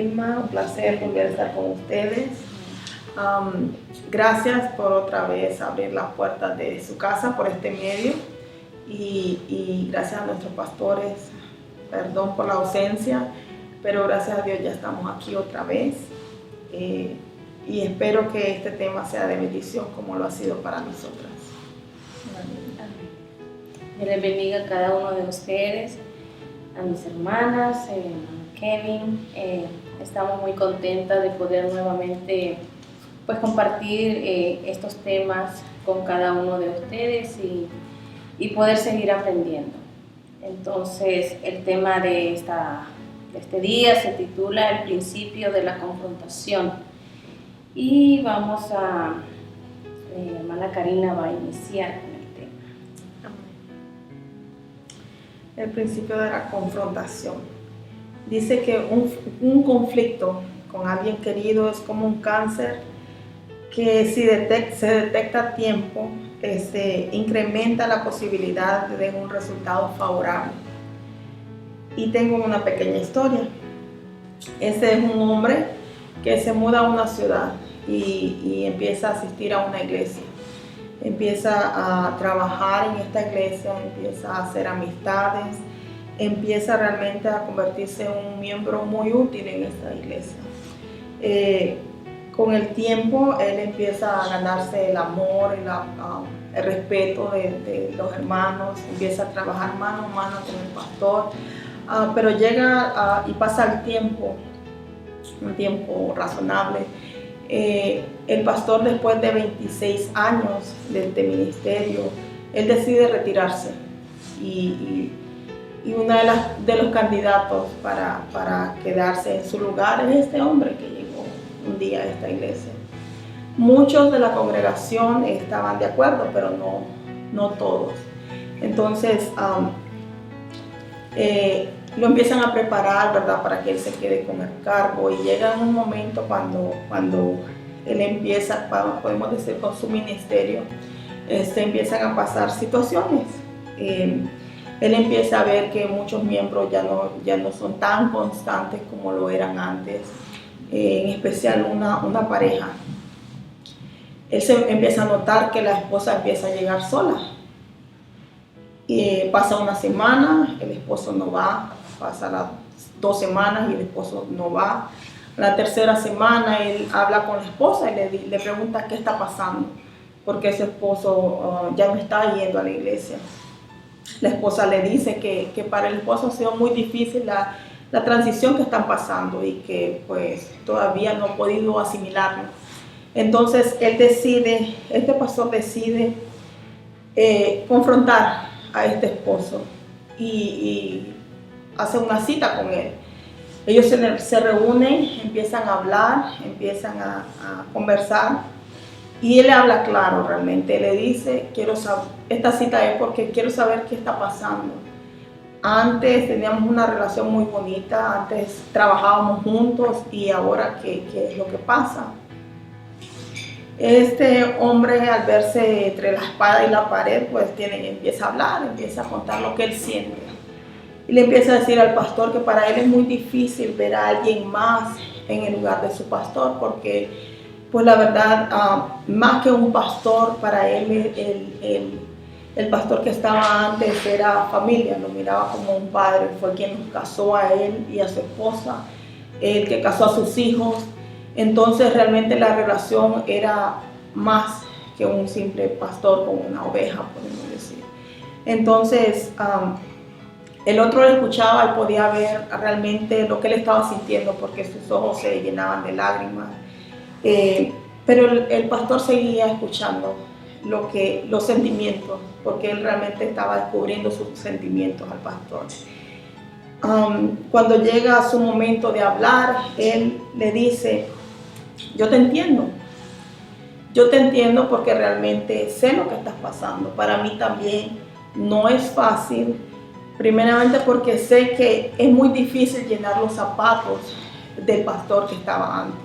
Vilma, un placer volver a estar con ustedes. Gracias por otra vez abrir las puertas de su casa por este medio y gracias a nuestros pastores, perdón por la ausencia, pero gracias a Dios ya estamos aquí otra vez y espero que este tema sea de bendición como lo ha sido para nosotras. Amén. Dios les bendiga a cada uno de ustedes, a mis hermanas, a Kevin. Estamos muy contentas de poder nuevamente pues compartir estos temas con cada uno de ustedes y poder seguir aprendiendo. Entonces, el tema de este día se titula El principio de la confrontación. Y vamos a, hermana Karina va a iniciar con el tema. El principio de la confrontación. Dice que un conflicto con alguien querido es como un cáncer que si se detecta a tiempo, incrementa la posibilidad de un resultado favorable. Y tengo una pequeña historia. Ese es un hombre que se muda a una ciudad y empieza a asistir a una iglesia. Empieza a trabajar en esta iglesia, empieza a hacer amistades, empieza realmente a convertirse en un miembro muy útil en esta iglesia. Con el tiempo, él empieza a ganarse el amor y el respeto de los hermanos, empieza a trabajar mano a mano con el pastor, pero llega y pasa el tiempo, un tiempo razonable. El pastor, después de 26 años de ministerio, él decide retirarse y uno de los candidatos para quedarse en su lugar es este hombre que llegó un día a esta iglesia. Muchos de la congregación estaban de acuerdo, pero no todos. Entonces lo empiezan a preparar, ¿verdad?, para que él se quede con el cargo, y llega un momento cuando él empieza, podemos decir, con su ministerio, empiezan a pasar situaciones. Él empieza a ver que muchos miembros ya no son tan constantes como lo eran antes, en especial una pareja. Él se empieza a notar que la esposa empieza a llegar sola. Pasa una semana, el esposo no va, pasa las 2 semanas y el esposo no va. La tercera semana él habla con la esposa y le pregunta qué está pasando, porque su esposo ya no está yendo a la iglesia. La esposa le dice que para el esposo ha sido muy difícil la transición que están pasando y que pues todavía no ha podido asimilarlo. Entonces este pastor decide confrontar a este esposo y hace una cita con él. Ellos se reúnen, empiezan a hablar, empiezan a conversar, y él le habla claro realmente. Le dice, esta cita es porque quiero saber qué está pasando. Antes teníamos una relación muy bonita, antes trabajábamos juntos, y ahora ¿qué es lo que pasa? Este hombre, al verse entre la espada y la pared, pues empieza a hablar, empieza a contar lo que él siente. Y le empieza a decir al pastor que para él es muy difícil ver a alguien más en el lugar de su pastor, porque pues la verdad, más que un pastor, para él el pastor que estaba antes era familia, lo miraba como un padre. Fue quien nos casó a él y a su esposa, el que casó a sus hijos. Entonces realmente la relación era más que un simple pastor con una oveja, podemos decir. Entonces el otro le escuchaba y podía ver realmente lo que él estaba sintiendo, porque sus ojos se llenaban de lágrimas. Pero el pastor seguía escuchando los sentimientos, porque él realmente estaba descubriendo sus sentimientos al pastor. Cuando llega su momento de hablar, él le dice: yo te entiendo porque realmente sé lo que estás pasando. Para mí también no es fácil, primeramente porque sé que es muy difícil llenar los zapatos del pastor que estaba antes.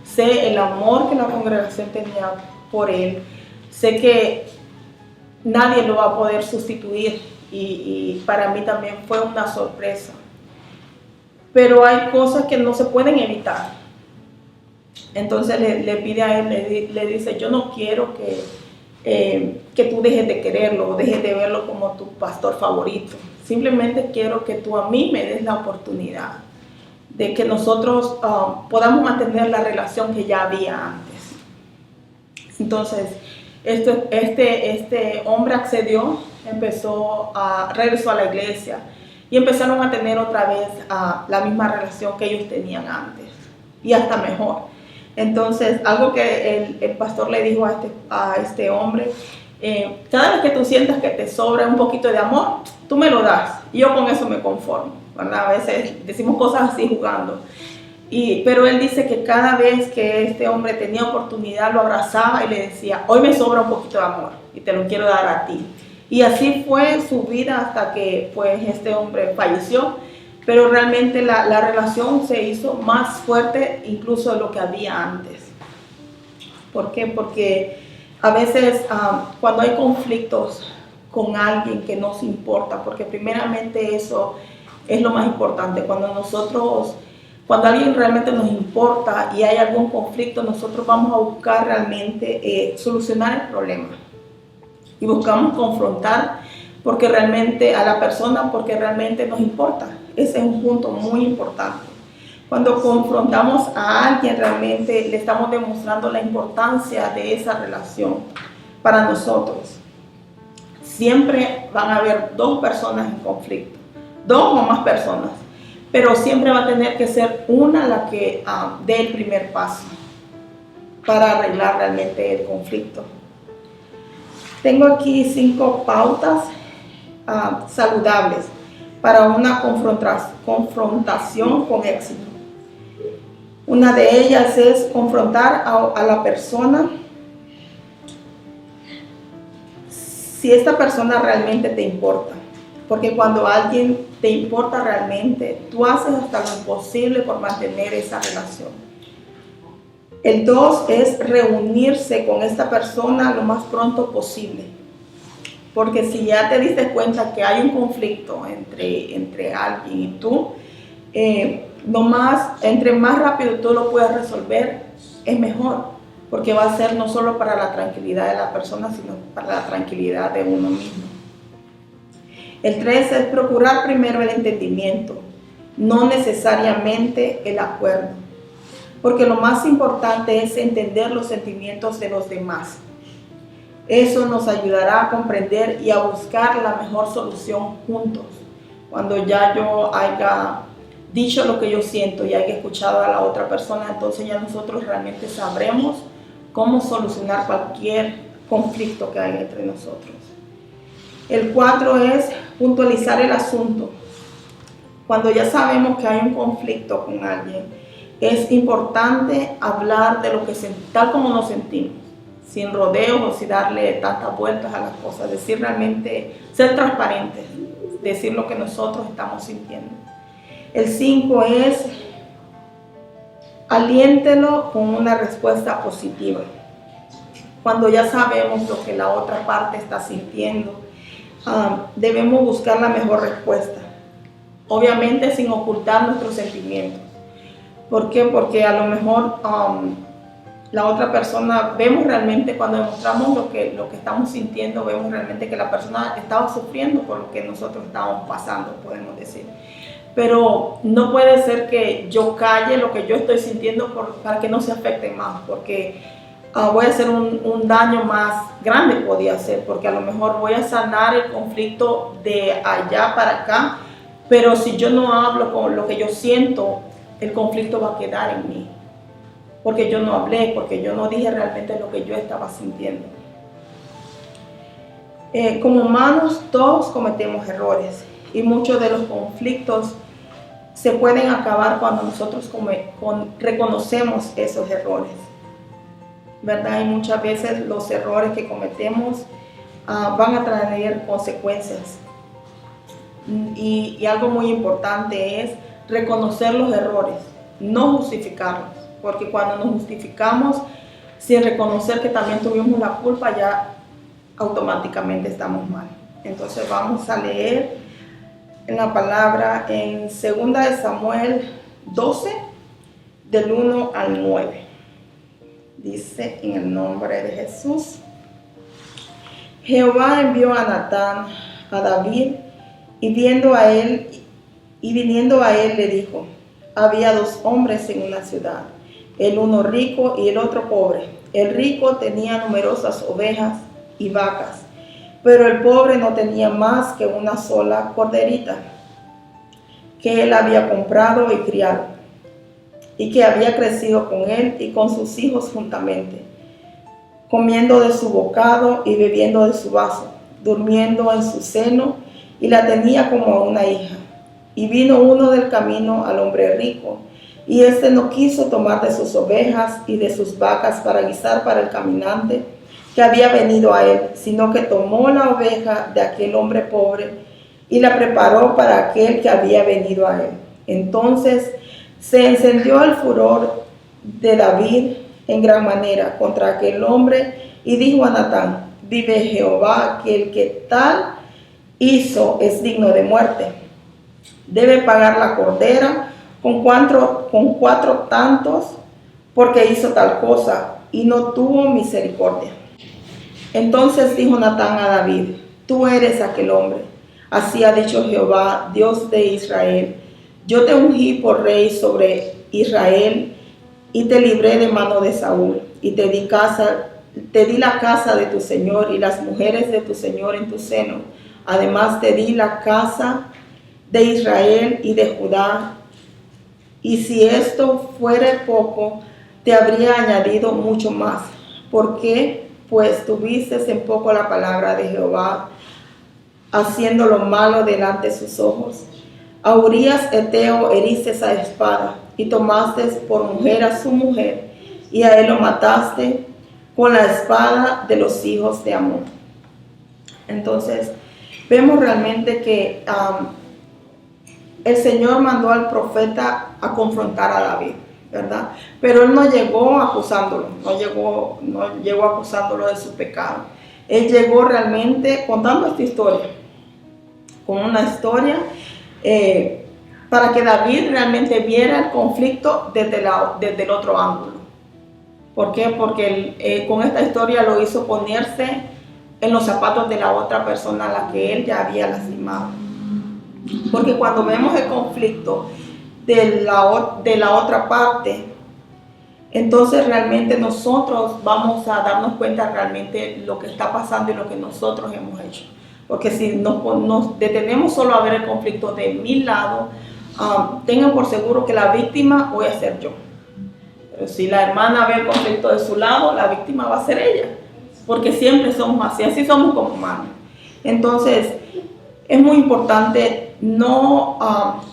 Sé el amor que la congregación tenía por él, sé que nadie lo va a poder sustituir, y para mí también fue una sorpresa. pero hay cosas que no se pueden evitar. Entonces le pide a él, le dice, yo no quiero que tú dejes de quererlo o dejes de verlo como tu pastor favorito. Simplemente quiero que tú a mí me des la oportunidad de que nosotros podamos mantener la relación que ya había antes. Entonces, este hombre accedió, regresó a la iglesia y empezaron a tener otra vez la misma relación que ellos tenían antes y hasta mejor. Entonces, algo que el pastor le dijo a este hombre, cada vez que tú sientas que te sobra un poquito de amor, tú me lo das y yo con eso me conformo, ¿verdad? A veces decimos cosas así jugando. Pero él dice que cada vez que este hombre tenía oportunidad lo abrazaba y le decía, hoy me sobra un poquito de amor y te lo quiero dar a ti. Y así fue su vida hasta que pues este hombre falleció, pero realmente la relación se hizo más fuerte incluso de lo que había antes. ¿Por qué? Porque a veces cuando hay conflictos con alguien que nos importa, porque primeramente eso es lo más importante, cuando alguien realmente nos importa y hay algún conflicto, nosotros vamos a buscar realmente solucionar el problema y buscamos confrontar porque realmente a la persona, porque realmente nos importa. Ese es un punto muy importante. Cuando confrontamos a alguien, realmente le estamos demostrando la importancia de esa relación para nosotros. Siempre van a haber dos personas en conflicto, dos o más personas, pero siempre va a tener que ser una la que dé el primer paso para arreglar realmente el conflicto. Tengo aquí 5 pautas saludables para una confrontación con éxito. Una de ellas es confrontar a la persona si esta persona realmente te importa. Porque cuando alguien te importa realmente, tú haces hasta lo imposible por mantener esa relación. El 2 es reunirse con esta persona lo más pronto posible. Porque si ya te diste cuenta que hay un conflicto entre alguien y tú, entre más rápido tú lo puedas resolver, es mejor. Porque va a ser no solo para la tranquilidad de la persona, sino para la tranquilidad de uno mismo. El 3 es procurar primero el entendimiento, no necesariamente el acuerdo. Porque lo más importante es entender los sentimientos de los demás. Eso nos ayudará a comprender y a buscar la mejor solución juntos. Cuando ya yo haya dicho lo que yo siento y haya escuchado a la otra persona, entonces ya nosotros realmente sabremos cómo solucionar cualquier conflicto que haya entre nosotros. El 4 es puntualizar el asunto. Cuando ya sabemos que hay un conflicto con alguien, es importante hablar de lo que tal como nos sentimos, sin rodeos o sin darle tantas vueltas a las cosas, decir realmente, ser transparentes, decir lo que nosotros estamos sintiendo. El 5 es aliéntelo con una respuesta positiva. Cuando ya sabemos lo que la otra parte está sintiendo, debemos buscar la mejor respuesta. Obviamente sin ocultar nuestros sentimientos. ¿Por qué? Porque a lo mejor la otra persona, vemos realmente cuando demostramos lo que estamos sintiendo, vemos realmente que la persona estaba sufriendo por lo que nosotros estábamos pasando, podemos decir. Pero no puede ser que yo calle lo que yo estoy sintiendo para que no se afecte más, porque voy a hacer un daño más grande, podía ser, porque a lo mejor voy a sanar el conflicto de allá para acá, pero si yo no hablo con lo que yo siento, el conflicto va a quedar en mí, porque yo no hablé, porque yo no dije realmente lo que yo estaba sintiendo. Como humanos todos cometemos errores y muchos de los conflictos se pueden acabar cuando nosotros reconocemos esos errores, ¿verdad? Y muchas veces los errores que cometemos van a traer consecuencias. Y algo muy importante es reconocer los errores, no justificarlos, porque cuando nos justificamos sin reconocer que también tuvimos la culpa, ya automáticamente estamos mal. Entonces vamos a leer en la palabra en 2 de Samuel 12, del 1 al 9. Dice en el nombre de Jesús: Jehová envió a Natán a David, y viniendo a él le dijo: había dos hombres en una ciudad, el uno rico y el otro pobre. El rico tenía numerosas ovejas y vacas, pero el pobre no tenía más que una sola corderita, que él había comprado y criado, y que había crecido con él y con sus hijos juntamente, comiendo de su bocado y bebiendo de su vaso, durmiendo en su seno, y la tenía como a una hija. Y vino uno del camino al hombre rico, y éste no quiso tomar de sus ovejas y de sus vacas para guisar para el caminante que había venido a él, sino que tomó la oveja de aquel hombre pobre y la preparó para aquel que había venido a él. Entonces se encendió el furor de David en gran manera contra aquel hombre, y dijo a Natán: vive Jehová, que el que tal hizo es digno de muerte. Debe pagar la cordera con cuatro tantos, porque hizo tal cosa y no tuvo misericordia. Entonces dijo Natán a David: tú eres aquel hombre. Así ha dicho Jehová, Dios de Israel: yo te ungí por rey sobre Israel, y te libré de mano de Saúl, y te di la casa de tu señor y las mujeres de tu señor en tu seno. Además te di la casa de Israel y de Judá, y si esto fuere poco, te habría añadido mucho más. ¿Por qué? Pues tuviste en poco la palabra de Jehová, haciendo lo malo delante de sus ojos. A Urías Eteo heriste a espada, y tomaste por mujer a su mujer, y a él lo mataste con la espada de los hijos de Amón. Entonces, vemos realmente que el Señor mandó al profeta a confrontar a David, ¿verdad? Pero él no llegó acusándolo, no llegó acusándolo de su pecado. Él llegó realmente contando esta historia, con una historia para que David realmente viera el conflicto desde el otro ángulo. ¿Por qué? Porque con esta historia lo hizo ponerse en los zapatos de la otra persona a la que él ya había lastimado. Porque cuando vemos el conflicto de la otra parte, entonces realmente nosotros vamos a darnos cuenta realmente lo que está pasando y lo que nosotros hemos hecho. Porque si nos detenemos solo a ver el conflicto de mi lado, tengan por seguro que la víctima voy a ser yo. Pero si la hermana ve el conflicto de su lado, la víctima va a ser ella. Porque siempre somos así somos como humanos. Entonces, es muy importante no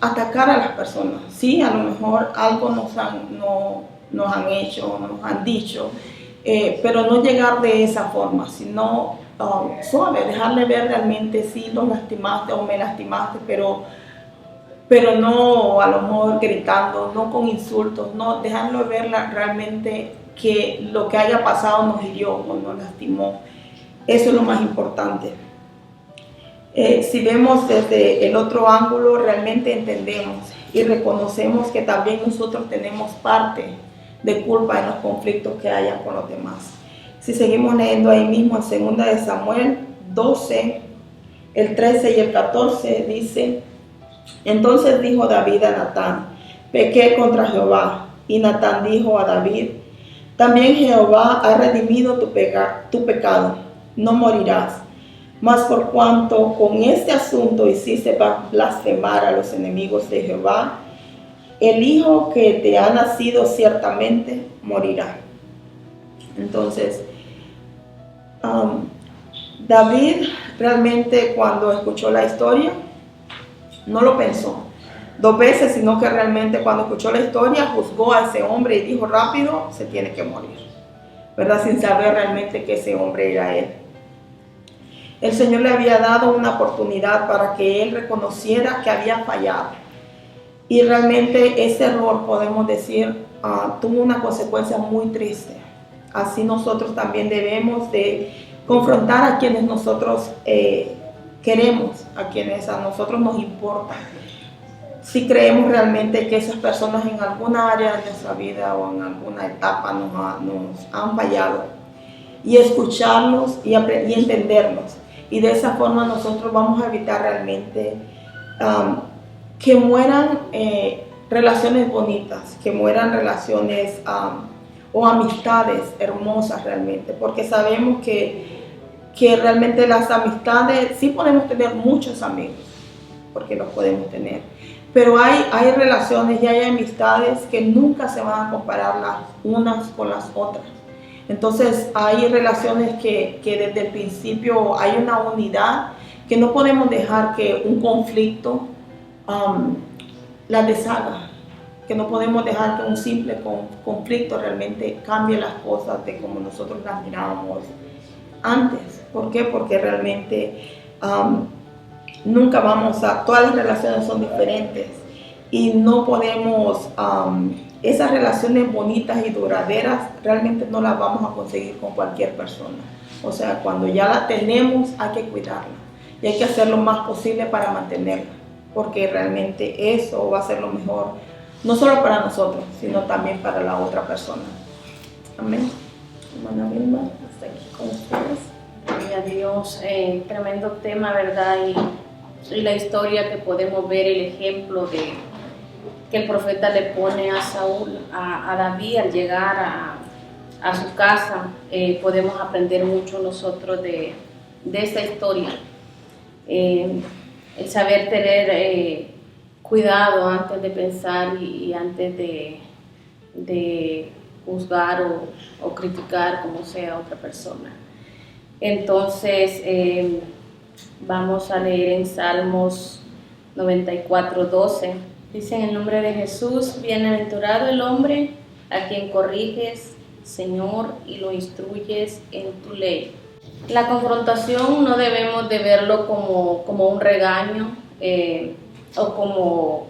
atacar a las personas. Sí, a lo mejor algo nos han hecho, nos han dicho, pero no llegar de esa forma, sino suave, dejarle ver realmente si los lastimaste o me lastimaste, pero no a lo mejor gritando, no con insultos, no, dejarlo ver realmente que lo que haya pasado nos hirió o nos lastimó. Eso es lo más importante. Si vemos desde el otro ángulo, realmente entendemos y reconocemos que también nosotros tenemos parte de culpa en los conflictos que hayan con los demás. Si seguimos leyendo ahí mismo en 2 de Samuel 12, el 13 y el 14, dice: entonces dijo David a Natán: pequé contra Jehová. Y Natán dijo a David: también Jehová ha redimido tu pecado, no morirás. Mas por cuanto con este asunto hiciste blasfemar a los enemigos de Jehová, el hijo que te ha nacido ciertamente morirá. Entonces, David realmente, cuando escuchó la historia, no lo pensó 2 veces, sino que realmente cuando escuchó la historia juzgó a ese hombre y dijo: rápido, se tiene que morir, ¿verdad? Sin saber realmente que ese hombre era él. El Señor le había dado una oportunidad para que él reconociera que había fallado. Y realmente ese error, podemos decir, tuvo una consecuencia muy triste. Así nosotros también debemos de confrontar a quienes nosotros queremos, a quienes a nosotros nos importa, si creemos realmente que esas personas en alguna área de nuestra vida o en alguna etapa nos han fallado, y escucharlos y entenderlos. Y de esa forma nosotros vamos a evitar realmente que mueran relaciones bonitas, que mueran relaciones o amistades hermosas realmente, porque sabemos que realmente las amistades, sí podemos tener muchos amigos, porque los podemos tener, pero hay relaciones y hay amistades que nunca se van a comparar las unas con las otras. Entonces hay relaciones que desde el principio hay una unidad, que no podemos dejar que un conflicto las deshaga, que no podemos dejar que un simple conflicto realmente cambie las cosas de como nosotros las mirábamos antes. ¿Por qué? Porque realmente nunca todas las relaciones son diferentes y no podemos, esas relaciones bonitas y duraderas realmente no las vamos a conseguir con cualquier persona. O sea, cuando ya la tenemos hay que cuidarla y hay que hacer lo más posible para mantenerla, porque realmente eso va a ser lo mejor, no solo para nosotros, sino también para la otra persona. Amén. Hermana Vilma, hasta aquí con ustedes. Gloria a Dios, tremendo tema, ¿verdad? Y la historia que podemos ver, el ejemplo que el profeta le pone a Saúl, a David al llegar a su casa, podemos aprender mucho nosotros de esta historia. El saber tener cuidado antes de pensar y antes de juzgar o criticar como sea a otra persona. Entonces, vamos a leer en Salmos 94:12. Dice: en el nombre de Jesús, bienaventurado el hombre a quien corriges, Señor, y lo instruyes en tu ley. La confrontación no debemos de verlo como un regaño o como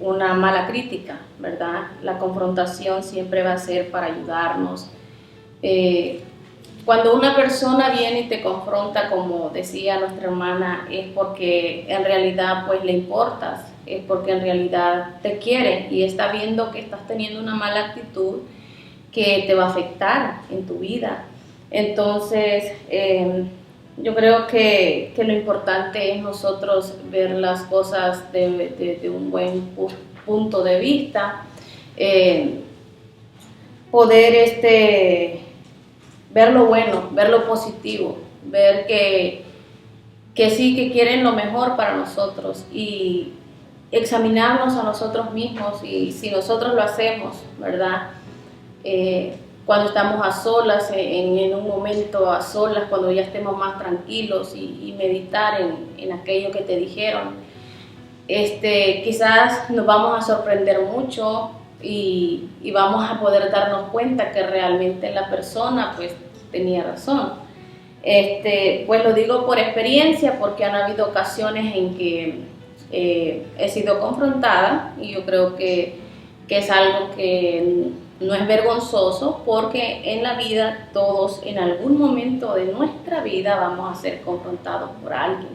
una mala crítica, ¿verdad? La confrontación siempre va a ser para ayudarnos. Cuando una persona viene y te confronta, como decía nuestra hermana, es porque en realidad pues le importas, es porque en realidad te quiere y está viendo que estás teniendo una mala actitud que te va a afectar en tu vida. Entonces, yo creo que lo importante es nosotros ver las cosas de un buen punto de vista, poder ver lo bueno, ver lo positivo, ver que sí, que quieren lo mejor para nosotros y examinarnos a nosotros mismos, y si nosotros lo hacemos, ¿verdad? Cuando estamos a solas, en un momento a solas, cuando ya estemos más tranquilos y meditar en aquello que te dijeron, quizás nos vamos a sorprender mucho y vamos a poder darnos cuenta que realmente la persona pues tenía razón. Pues lo digo por experiencia, porque han habido ocasiones en que he sido confrontada y yo creo que es algo que no es vergonzoso, porque en la vida todos en algún momento de nuestra vida vamos a ser confrontados por alguien.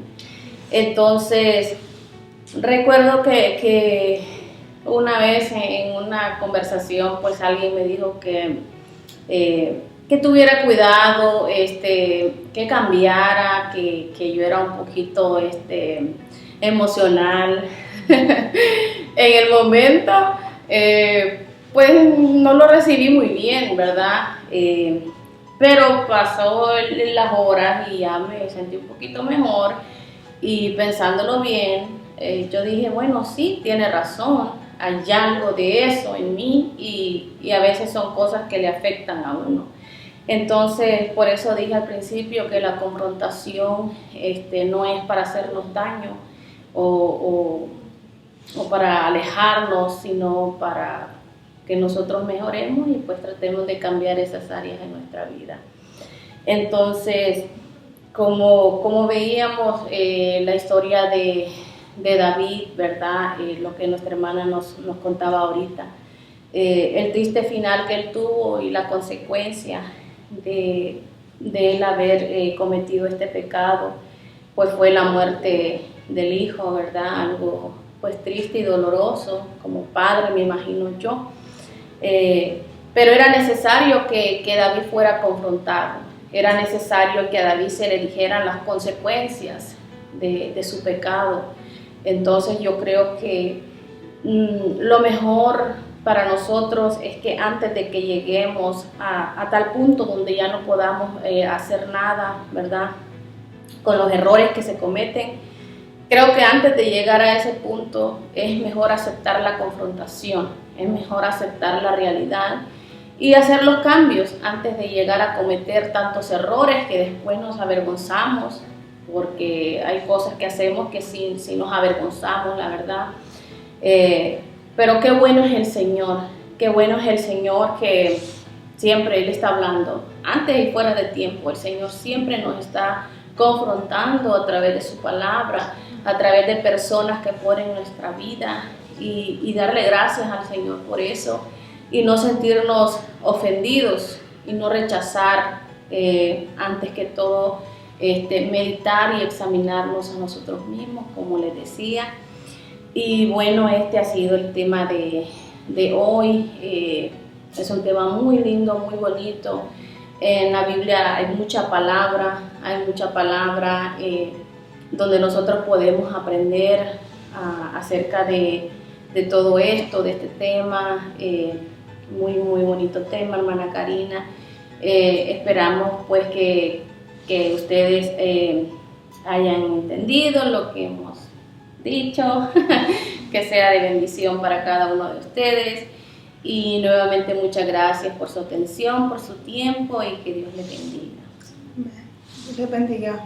Entonces recuerdo que una vez en una conversación pues alguien me dijo que tuviera cuidado, que cambiara, que yo era un poquito emocional en el momento. Pues no lo recibí muy bien, ¿verdad? Pero pasó las horas y ya me sentí un poquito mejor, y pensándolo bien, yo dije, bueno, sí, tiene razón, hay algo de eso en mí y a veces son cosas que le afectan a uno. Entonces, por eso dije al principio que la confrontación no es para hacernos daño o para alejarnos, sino para que nosotros mejoremos y pues tratemos de cambiar esas áreas en nuestra vida. Entonces, como veíamos la historia de David, ¿verdad? Lo que nuestra hermana nos contaba ahorita, el triste final que él tuvo y la consecuencia de él haber cometido este pecado, pues fue la muerte del hijo, ¿verdad? Algo pues triste y doloroso como padre, me imagino yo. Pero era necesario que David fuera confrontado, era necesario que a David se le dijeran las consecuencias de su pecado. Entonces yo creo que lo mejor para nosotros es que antes de que lleguemos a tal punto donde ya no podamos hacer nada, ¿verdad?, con los errores que se cometen, creo que antes de llegar a ese punto es mejor aceptar la confrontación, es mejor aceptar la realidad y hacer los cambios antes de llegar a cometer tantos errores que después nos avergonzamos, porque hay cosas que hacemos que sí nos avergonzamos, la verdad. Pero qué bueno es el Señor, qué bueno es el Señor que siempre Él está hablando, antes y fuera de tiempo. El Señor siempre nos está confrontando a través de su palabra, a través de personas que ponen nuestra vida y darle gracias al Señor por eso y no sentirnos ofendidos y no rechazar antes que todo meditar y examinarnos a nosotros mismos, como les decía. Y bueno, este ha sido el tema de hoy. Es un tema muy lindo, muy bonito. En la Biblia hay mucha palabra donde nosotros podemos aprender acerca de todo esto, de este tema. Muy, muy bonito tema, hermana Karina. Esperamos pues que ustedes hayan entendido lo que hemos dicho, que sea de bendición para cada uno de ustedes. Y nuevamente muchas gracias por su atención, por su tiempo y que Dios les bendiga. Dios les bendiga.